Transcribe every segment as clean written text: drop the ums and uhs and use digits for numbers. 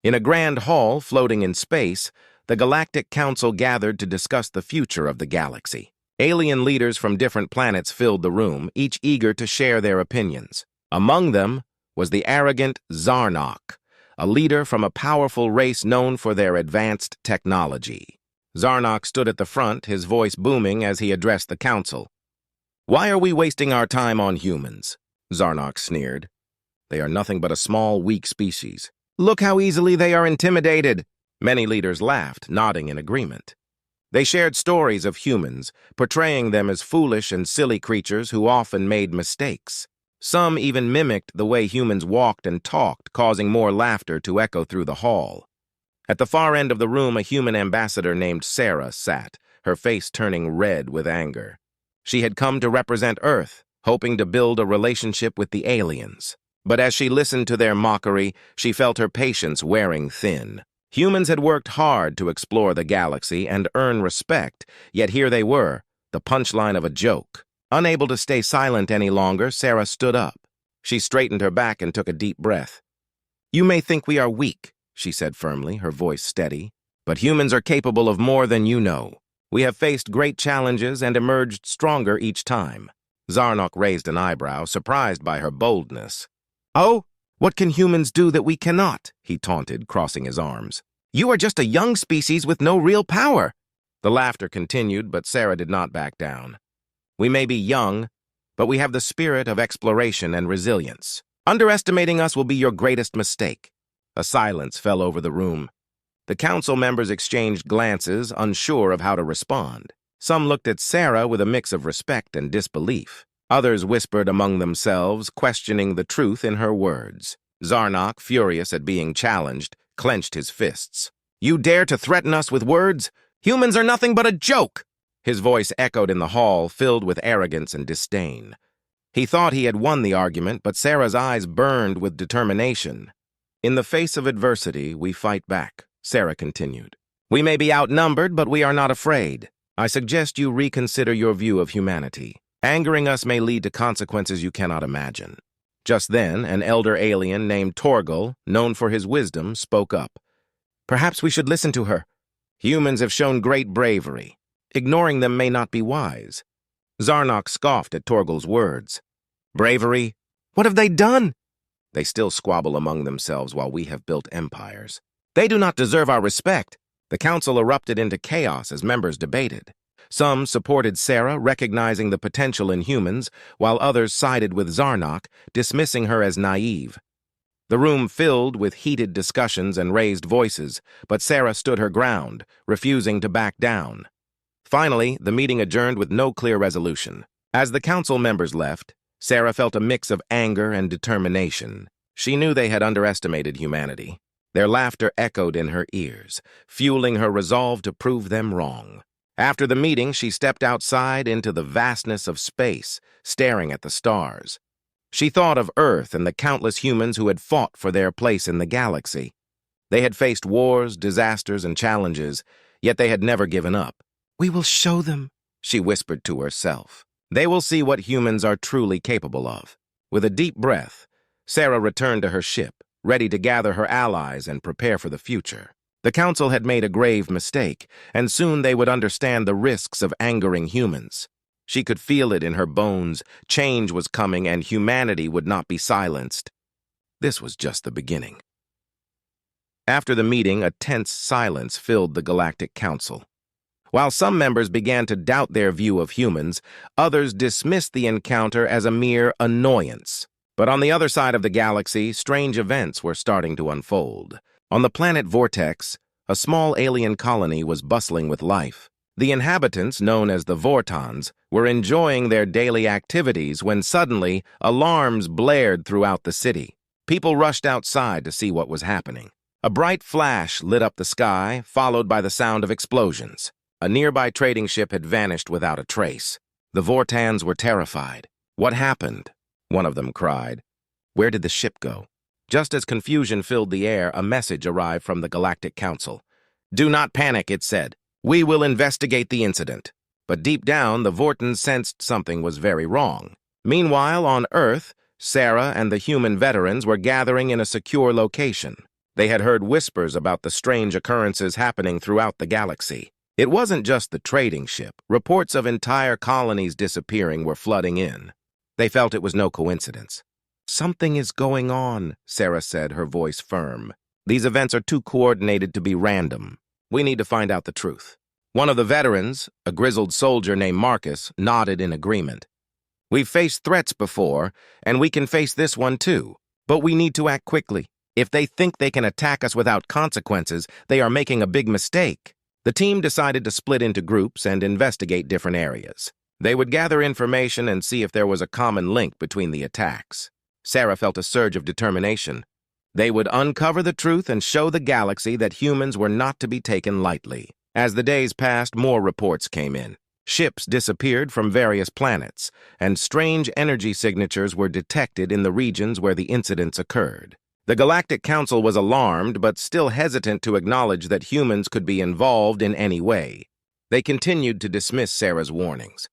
In a grand hall floating in space, the Galactic Council gathered to discuss the future of the galaxy. Alien leaders from different planets filled the room, each eager to share their opinions. Among them was the arrogant Zarnok, a leader from a powerful race known for their advanced technology. Zarnok stood at the front, his voice booming as he addressed the council. "Why are we wasting our time on humans?" Zarnok sneered. "They are nothing but a small, weak species. Look how easily they are intimidated." Many leaders laughed, nodding in agreement. They shared stories of humans, portraying them as foolish and silly creatures who often made mistakes. Some even mimicked the way humans walked and talked, causing more laughter to echo through the hall. At the far end of the room, a human ambassador named Sarah sat, her face turning red with anger. She had come to represent Earth, hoping to build a relationship with the aliens. But as she listened to their mockery, she felt her patience wearing thin. Humans had worked hard to explore the galaxy and earn respect, yet here they were, the punchline of a joke. Unable to stay silent any longer, Sarah stood up. She straightened her back and took a deep breath. "You may think we are weak," she said firmly, her voice steady, "but humans are capable of more than you know. We have faced great challenges and emerged stronger each time." Zarnok raised an eyebrow, surprised by her boldness. "Oh, what can humans do that we cannot?" he taunted, crossing his arms. "You are just a young species with no real power." The laughter continued, but Sarah did not back down. "We may be young, but we have the spirit of exploration and resilience. Underestimating us will be your greatest mistake." A silence fell over the room. The council members exchanged glances, unsure of how to respond. Some looked at Sarah with a mix of respect and disbelief. Others whispered among themselves, questioning the truth in her words. Zarnok, furious at being challenged, clenched his fists. "You dare to threaten us with words? Humans are nothing but a joke!" His voice echoed in the hall, filled with arrogance and disdain. He thought he had won the argument, but Sarah's eyes burned with determination. "In the face of adversity, we fight back," Sarah continued. "We may be outnumbered, but we are not afraid. I suggest you reconsider your view of humanity. Angering us may lead to consequences you cannot imagine." Just then, an elder alien named Torgal, known for his wisdom, spoke up. "Perhaps we should listen to her. Humans have shown great bravery. Ignoring them may not be wise." Zarnok scoffed at Torgal's words. "Bravery? What have they done?" "They still squabble among themselves while we have built empires. They do not deserve our respect." The council erupted into chaos as members debated. Some supported Sarah, recognizing the potential in humans, while others sided with Zarnok, dismissing her as naive. The room filled with heated discussions and raised voices, but Sarah stood her ground, refusing to back down. Finally, the meeting adjourned with no clear resolution. As the council members left, Sarah felt a mix of anger and determination. She knew they had underestimated humanity. Their laughter echoed in her ears, fueling her resolve to prove them wrong. After the meeting, she stepped outside into the vastness of space, staring at the stars. She thought of Earth and the countless humans who had fought for their place in the galaxy. They had faced wars, disasters, and challenges, yet they had never given up. "We will show them," she whispered to herself. "They will see what humans are truly capable of." With a deep breath, Sarah returned to her ship, ready to gather her allies and prepare for the future. The council had made a grave mistake, and soon they would understand the risks of angering humans. She could feel it in her bones. Change was coming, and humanity would not be silenced. This was just the beginning. After the meeting, a tense silence filled the Galactic Council. While some members began to doubt their view of humans, others dismissed the encounter as a mere annoyance. But on the other side of the galaxy, strange events were starting to unfold. On the planet Vortex, a small alien colony was bustling with life. The inhabitants, known as the Vortons, were enjoying their daily activities when suddenly alarms blared throughout the city. People rushed outside to see what was happening. A bright flash lit up the sky, followed by the sound of explosions. A nearby trading ship had vanished without a trace. The Vortans were terrified. "What happened?" one of them cried. "Where did the ship go?" Just as confusion filled the air, a message arrived from the Galactic Council. "Do not panic," it said. "We will investigate the incident." But deep down, the Vortons sensed something was very wrong. Meanwhile, on Earth, Sarah and the human veterans were gathering in a secure location. They had heard whispers about the strange occurrences happening throughout the galaxy. It wasn't just the trading ship. Reports of entire colonies disappearing were flooding in. They felt it was no coincidence. "Something is going on," Sarah said, her voice firm. "These events are too coordinated to be random. We need to find out the truth." One of the veterans, a grizzled soldier named Marcus, nodded in agreement. "We've faced threats before, and we can face this one too. But we need to act quickly. If they think they can attack us without consequences, they are making a big mistake." The team decided to split into groups and investigate different areas. They would gather information and see if there was a common link between the attacks. Sarah felt a surge of determination. They would uncover the truth and show the galaxy that humans were not to be taken lightly. As the days passed, more reports came in. Ships disappeared from various planets, and strange energy signatures were detected in the regions where the incidents occurred. The Galactic Council was alarmed, but still hesitant to acknowledge that humans could be involved in any way. They continued to dismiss Sarah's warnings.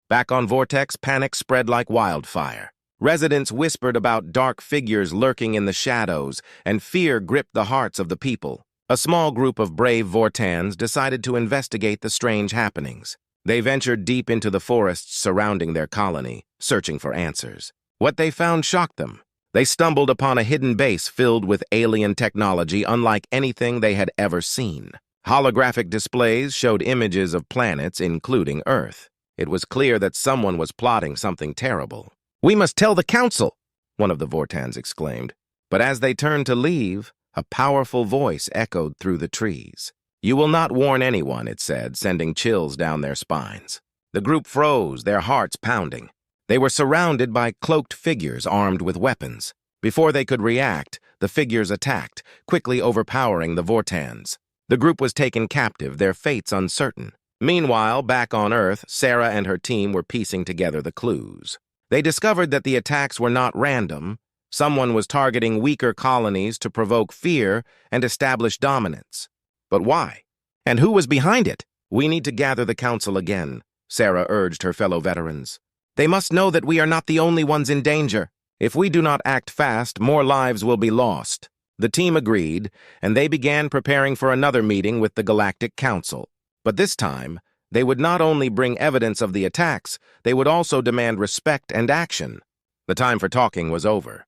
Back on Vortex, panic spread like wildfire. Residents whispered about dark figures lurking in the shadows, and fear gripped the hearts of the people. A small group of brave Vortans decided to investigate the strange happenings. They ventured deep into the forests surrounding their colony, searching for answers. What they found shocked them. They stumbled upon a hidden base filled with alien technology unlike anything they had ever seen. Holographic displays showed images of planets, including Earth. It was clear that someone was plotting something terrible. "We must tell the council," one of the Vortans exclaimed. But as they turned to leave, a powerful voice echoed through the trees. "You will not warn anyone," it said, sending chills down their spines. The group froze, their hearts pounding. They were surrounded by cloaked figures armed with weapons. Before they could react, the figures attacked, quickly overpowering the Vortans. The group was taken captive, their fates uncertain. Meanwhile, back on Earth, Sarah and her team were piecing together the clues. They discovered that the attacks were not random. Someone was targeting weaker colonies to provoke fear and establish dominance. But why? And who was behind it? "We need to gather the council again," Sarah urged her fellow veterans. "They must know that we are not the only ones in danger. If we do not act fast, more lives will be lost." The team agreed, and they began preparing for another meeting with the Galactic Council. But this time, they would not only bring evidence of the attacks, they would also demand respect and action. The time for talking was over.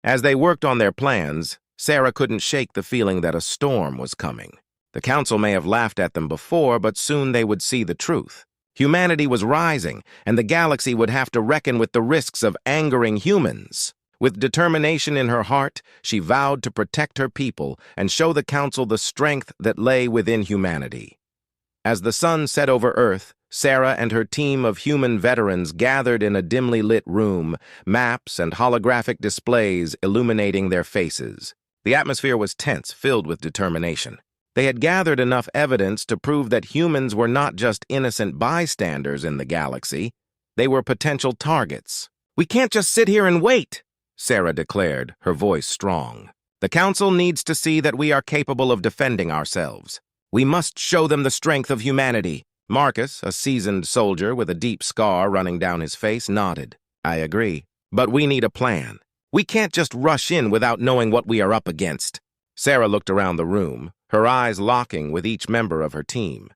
As they worked on their plans, Sarah couldn't shake the feeling that a storm was coming. The council may have laughed at them before, but soon they would see the truth. Humanity was rising, and the galaxy would have to reckon with the risks of angering humans. With determination in her heart, she vowed to protect her people and show the council the strength that lay within humanity. As the sun set over Earth, Sarah and her team of human veterans gathered in a dimly lit room, maps and holographic displays illuminating their faces. The atmosphere was tense, filled with determination. They had gathered enough evidence to prove that humans were not just innocent bystanders in the galaxy. They were potential targets. "We can't just sit here and wait," Sarah declared, her voice strong. "The council needs to see that we are capable of defending ourselves. We must show them the strength of humanity." Marcus, a seasoned soldier with a deep scar running down his face, nodded. "I agree. But we need a plan. We can't just rush in without knowing what we are up against." Sarah looked around the room, her eyes locking with each member of her team.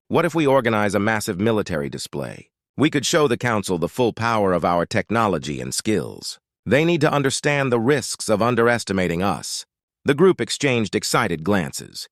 "What if we organize a massive military display? We could show the council the full power of our technology and skills. They need to understand the risks of underestimating us." The group exchanged excited glances.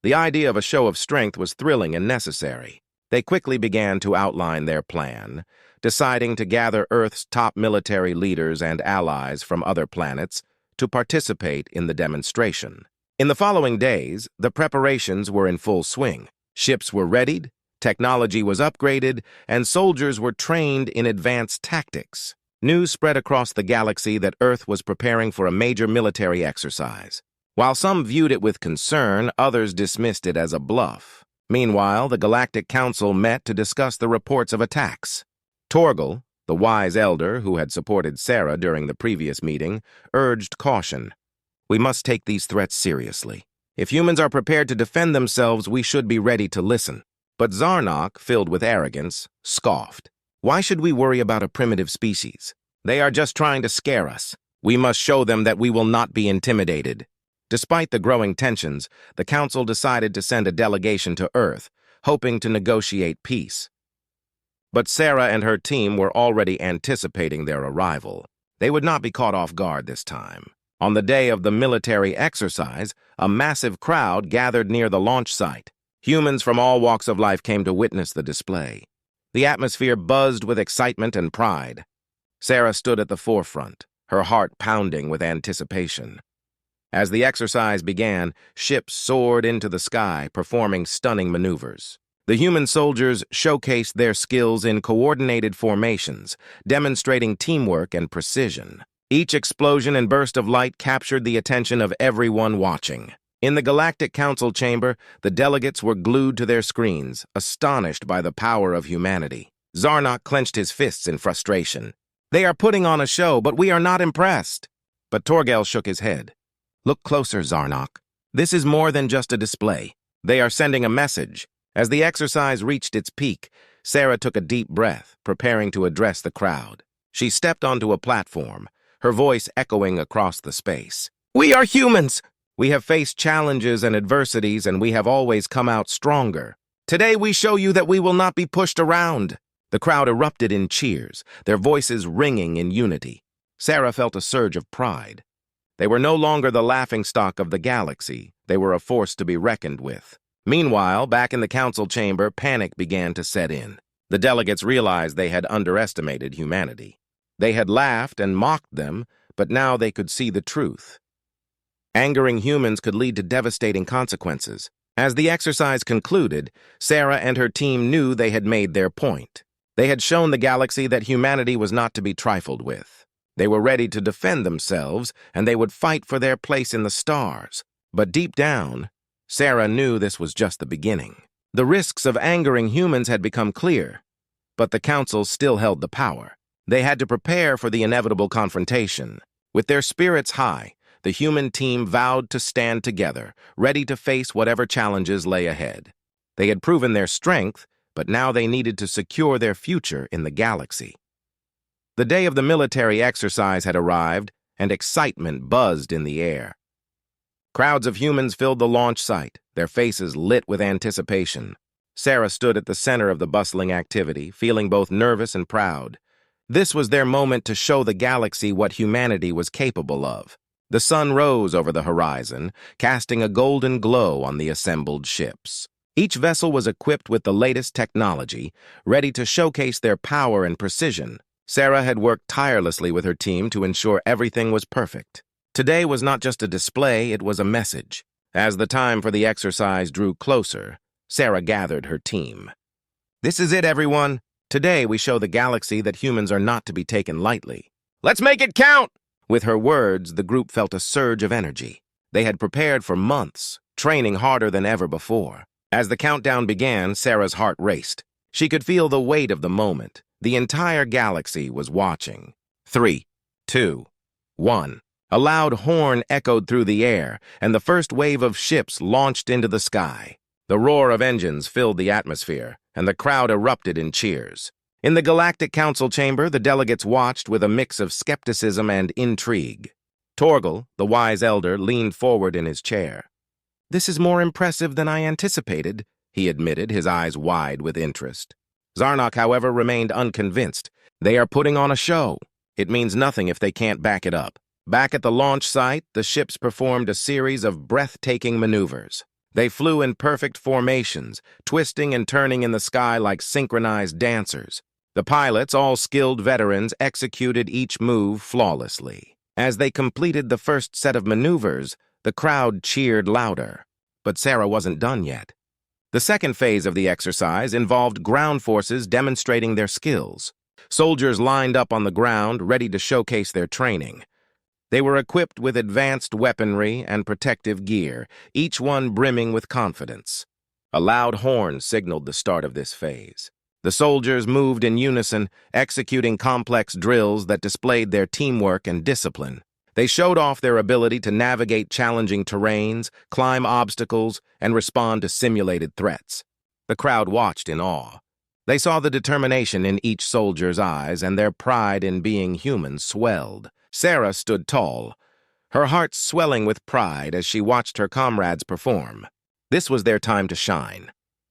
The idea of a show of strength was thrilling and necessary. They quickly began to outline their plan, deciding to gather Earth's top military leaders and allies from other planets to participate in the demonstration. In the following days, the preparations were in full swing. Ships were readied, technology was upgraded, and soldiers were trained in advanced tactics. News spread across the galaxy that Earth was preparing for a major military exercise. While some viewed it with concern, others dismissed it as a bluff. Meanwhile, the Galactic Council met to discuss the reports of attacks. Torgal, the wise elder who had supported Sarah during the previous meeting, urged caution. "We must take these threats seriously. If humans are prepared to defend themselves, we should be ready to listen." But Zarnok, filled with arrogance, scoffed. "Why should we worry about a primitive species? They are just trying to scare us. We must show them that we will not be intimidated." Despite the growing tensions, the Council decided to send a delegation to Earth, hoping to negotiate peace. But Sarah and her team were already anticipating their arrival. They would not be caught off guard this time. On the day of the military exercise, a massive crowd gathered near the launch site. Humans from all walks of life came to witness the display. The atmosphere buzzed with excitement and pride. Sarah stood at the forefront, her heart pounding with anticipation. As the exercise began, ships soared into the sky, performing stunning maneuvers. The human soldiers showcased their skills in coordinated formations, demonstrating teamwork and precision. Each explosion and burst of light captured the attention of everyone watching. In the Galactic Council chamber, the delegates were glued to their screens, astonished by the power of humanity. Zarnok clenched his fists in frustration. "They are putting on a show, but we are not impressed." But Torgal shook his head. "Look closer, Zarnok. This is more than just a display. They are sending a message." As the exercise reached its peak, Sarah took a deep breath, preparing to address the crowd. She stepped onto a platform, her voice echoing across the space. "We are humans! We have faced challenges and adversities, and we have always come out stronger. Today we show you that we will not be pushed around." The crowd erupted in cheers, their voices ringing in unity. Sarah felt a surge of pride. They were no longer the laughingstock of the galaxy. They were a force to be reckoned with. Meanwhile, back in the council chamber, panic began to set in. The delegates realized they had underestimated humanity. They had laughed and mocked them, but now they could see the truth. Angering humans could lead to devastating consequences. As the exercise concluded, Sarah and her team knew they had made their point. They had shown the galaxy that humanity was not to be trifled with. They were ready to defend themselves, and they would fight for their place in the stars. But deep down, Sarah knew this was just the beginning. The risks of angering humans had become clear, but the Council still held the power. They had to prepare for the inevitable confrontation. With their spirits high, the human team vowed to stand together, ready to face whatever challenges lay ahead. They had proven their strength, but now they needed to secure their future in the galaxy. The day of the military exercise had arrived, and excitement buzzed in the air. Crowds of humans filled the launch site, their faces lit with anticipation. Sarah stood at the center of the bustling activity, feeling both nervous and proud. This was their moment to show the galaxy what humanity was capable of. The sun rose over the horizon, casting a golden glow on the assembled ships. Each vessel was equipped with the latest technology, ready to showcase their power and precision. Sarah had worked tirelessly with her team to ensure everything was perfect. Today was not just a display, it was a message. As the time for the exercise drew closer, Sarah gathered her team. "This is it, everyone. Today we show the galaxy that humans are not to be taken lightly. Let's make it count!" With her words, the group felt a surge of energy. They had prepared for months, training harder than ever before. As the countdown began, Sarah's heart raced. She could feel the weight of the moment. The entire galaxy was watching. 3, 2, 1. A loud horn echoed through the air, and the first wave of ships launched into the sky. The roar of engines filled the atmosphere, and the crowd erupted in cheers. In the Galactic Council chamber, the delegates watched with a mix of skepticism and intrigue. Torgal, the wise elder, leaned forward in his chair. "This is more impressive than I anticipated," he admitted, his eyes wide with interest. Zarnok, however, remained unconvinced. "They are putting on a show. It means nothing if they can't back it up." Back at the launch site, the ships performed a series of breathtaking maneuvers. They flew in perfect formations, twisting and turning in the sky like synchronized dancers. The pilots, all skilled veterans, executed each move flawlessly. As they completed the first set of maneuvers, the crowd cheered louder. But Sarah wasn't done yet. The second phase of the exercise involved ground forces demonstrating their skills. Soldiers lined up on the ground, ready to showcase their training. They were equipped with advanced weaponry and protective gear, each one brimming with confidence. A loud horn signaled the start of this phase. The soldiers moved in unison, executing complex drills that displayed their teamwork and discipline. They showed off their ability to navigate challenging terrains, climb obstacles, and respond to simulated threats. The crowd watched in awe. They saw the determination in each soldier's eyes, and their pride in being human swelled. Sarah stood tall, her heart swelling with pride as she watched her comrades perform. This was their time to shine.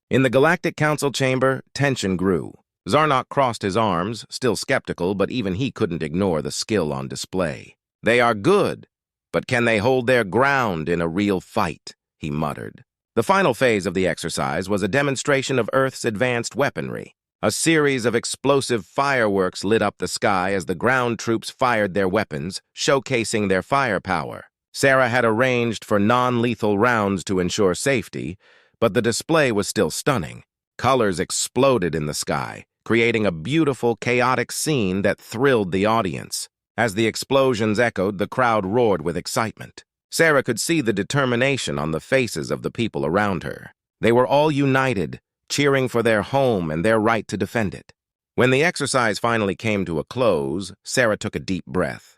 In the Galactic Council chamber, tension grew. Zarnok crossed his arms, still skeptical, but even he couldn't ignore the skill on display. "They are good, but can they hold their ground in a real fight?" he muttered. The final phase of the exercise was a demonstration of Earth's advanced weaponry. A series of explosive fireworks lit up the sky as the ground troops fired their weapons, showcasing their firepower. Sarah had arranged for non-lethal rounds to ensure safety, but the display was still stunning. Colors exploded in the sky, creating a beautiful, chaotic scene that thrilled the audience. As the explosions echoed, the crowd roared with excitement. Sarah could see the determination on the faces of the people around her. They were all united, cheering for their home and their right to defend it. When the exercise finally came to a close, Sarah took a deep breath.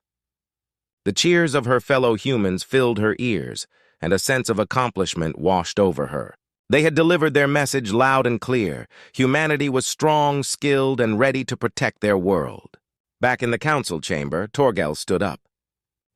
The cheers of her fellow humans filled her ears, and a sense of accomplishment washed over her. They had delivered their message loud and clear. Humanity was strong, skilled, and ready to protect their world. Back in the council chamber, Torgal stood up.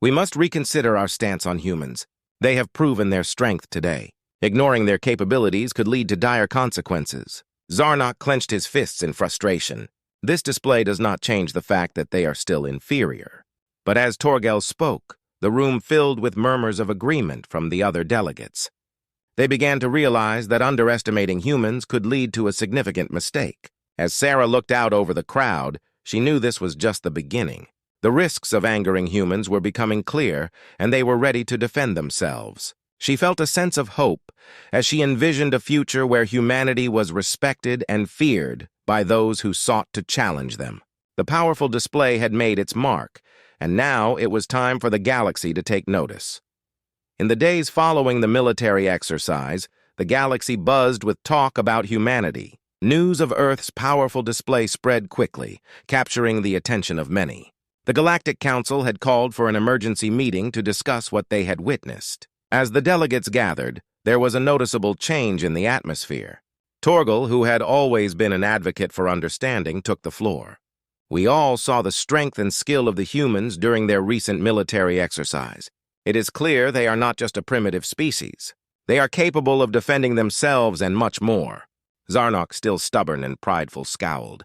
"We must reconsider our stance on humans. They have proven their strength today. Ignoring their capabilities could lead to dire consequences." Zarnok clenched his fists in frustration. This display does not change the fact that they are still inferior. But as Torgal spoke, the room filled with murmurs of agreement from the other delegates. They began to realize that underestimating humans could lead to a significant mistake. As Sarah looked out over the crowd, she knew this was just the beginning. The risks of angering humans were becoming clear, and they were ready to defend themselves. She felt a sense of hope as she envisioned a future where humanity was respected and feared by those who sought to challenge them. The powerful display had made its mark, and now it was time for the galaxy to take notice. In the days following the military exercise, the galaxy buzzed with talk about humanity. News of Earth's powerful display spread quickly, capturing the attention of many. The Galactic Council had called for an emergency meeting to discuss what they had witnessed. As the delegates gathered, there was a noticeable change in the atmosphere. Torgal, who had always been an advocate for understanding, took the floor. "We all saw the strength and skill of the humans during their recent military exercise. It is clear they are not just a primitive species. They are capable of defending themselves and much more." Zarnok, still stubborn and prideful, scowled.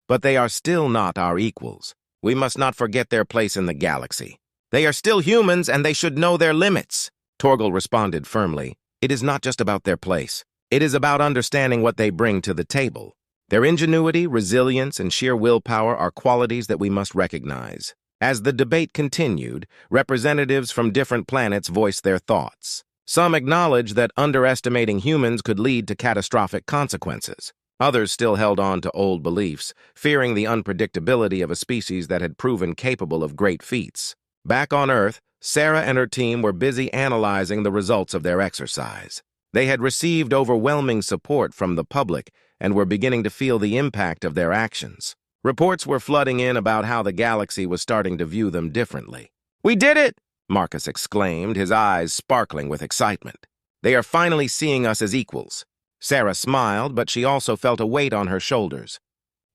"But they are still not our equals. We must not forget their place in the galaxy. They are still humans, and they should know their limits." Torgal responded firmly. "It is not just about their place. It is about understanding what they bring to the table. Their ingenuity, resilience, and sheer willpower are qualities that we must recognize." As the debate continued, representatives from different planets voiced their thoughts. Some acknowledged that underestimating humans could lead to catastrophic consequences. Others still held on to old beliefs, fearing the unpredictability of a species that had proven capable of great feats. Back on Earth, Sarah and her team were busy analyzing the results of their exercise. They had received overwhelming support from the public and were beginning to feel the impact of their actions. Reports were flooding in about how the galaxy was starting to view them differently. "We did it!" Marcus exclaimed, his eyes sparkling with excitement. "They are finally seeing us as equals." Sarah smiled, but she also felt a weight on her shoulders.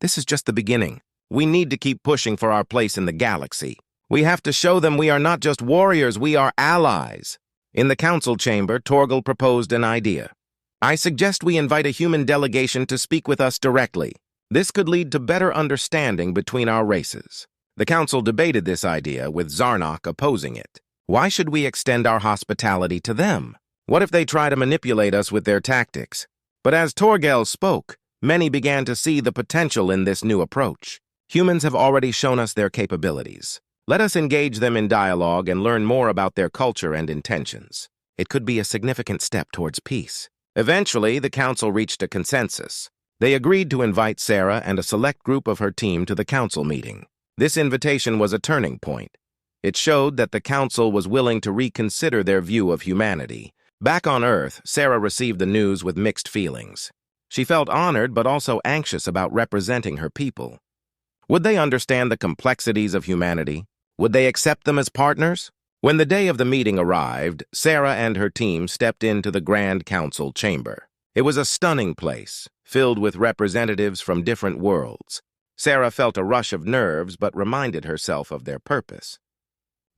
"This is just the beginning. We need to keep pushing for our place in the galaxy. We have to show them we are not just warriors, we are allies." In the council chamber, Torgal proposed an idea. "I suggest we invite a human delegation to speak with us directly. This could lead to better understanding between our races." The council debated this idea, with Zarnok opposing it. "Why should we extend our hospitality to them? What if they try to manipulate us with their tactics?" But as Torgal spoke, many began to see the potential in this new approach. "Humans have already shown us their capabilities. Let us engage them in dialogue and learn more about their culture and intentions. It could be a significant step towards peace." Eventually, the council reached a consensus. They agreed to invite Sarah and a select group of her team to the council meeting. This invitation was a turning point. It showed that the council was willing to reconsider their view of humanity. Back on Earth, Sarah received the news with mixed feelings. She felt honored but also anxious about representing her people. Would they understand the complexities of humanity? Would they accept them as partners? When the day of the meeting arrived, Sarah and her team stepped into the Grand Council chamber. It was a stunning place, filled with representatives from different worlds. Sarah felt a rush of nerves but reminded herself of their purpose.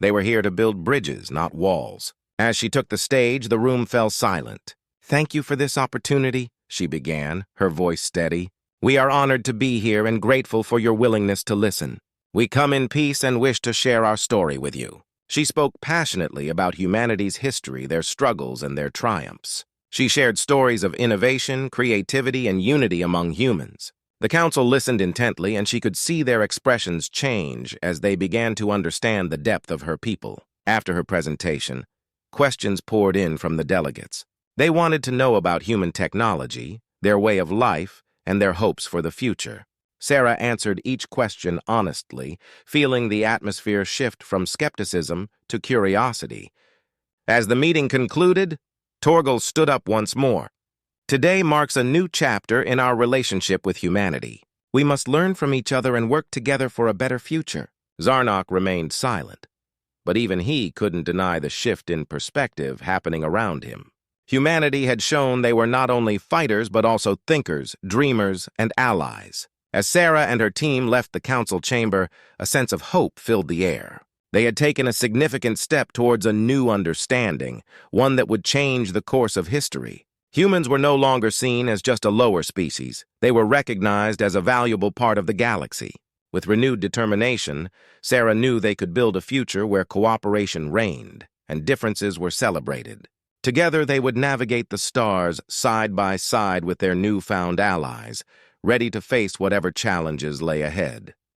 They were here to build bridges, not walls. As she took the stage, the room fell silent. "Thank you for this opportunity," she began, her voice steady. "We are honored to be here and grateful for your willingness to listen. We come in peace and wish to share our story with you." She spoke passionately about humanity's history, their struggles, and their triumphs. She shared stories of innovation, creativity, and unity among humans. The council listened intently, and she could see their expressions change as they began to understand the depth of her people. After her presentation, questions poured in from the delegates. They wanted to know about human technology, their way of life, and their hopes for the future. Sarah answered each question honestly, feeling the atmosphere shift from skepticism to curiosity. As the meeting concluded, Torgal stood up once more. "Today marks a new chapter in our relationship with humanity. We must learn from each other and work together for a better future." Zarnok remained silent, but even he couldn't deny the shift in perspective happening around him. Humanity had shown they were not only fighters but also thinkers, dreamers, and allies. As Sarah and her team left the council chamber, a sense of hope filled the air. They had taken a significant step towards a new understanding, one that would change the course of history. Humans were no longer seen as just a lower species. They were recognized as a valuable part of the galaxy. With renewed determination, Sarah knew they could build a future where cooperation reigned and differences were celebrated. Together, they would navigate the stars side by side with their newfound allies, ready to face whatever challenges lay ahead.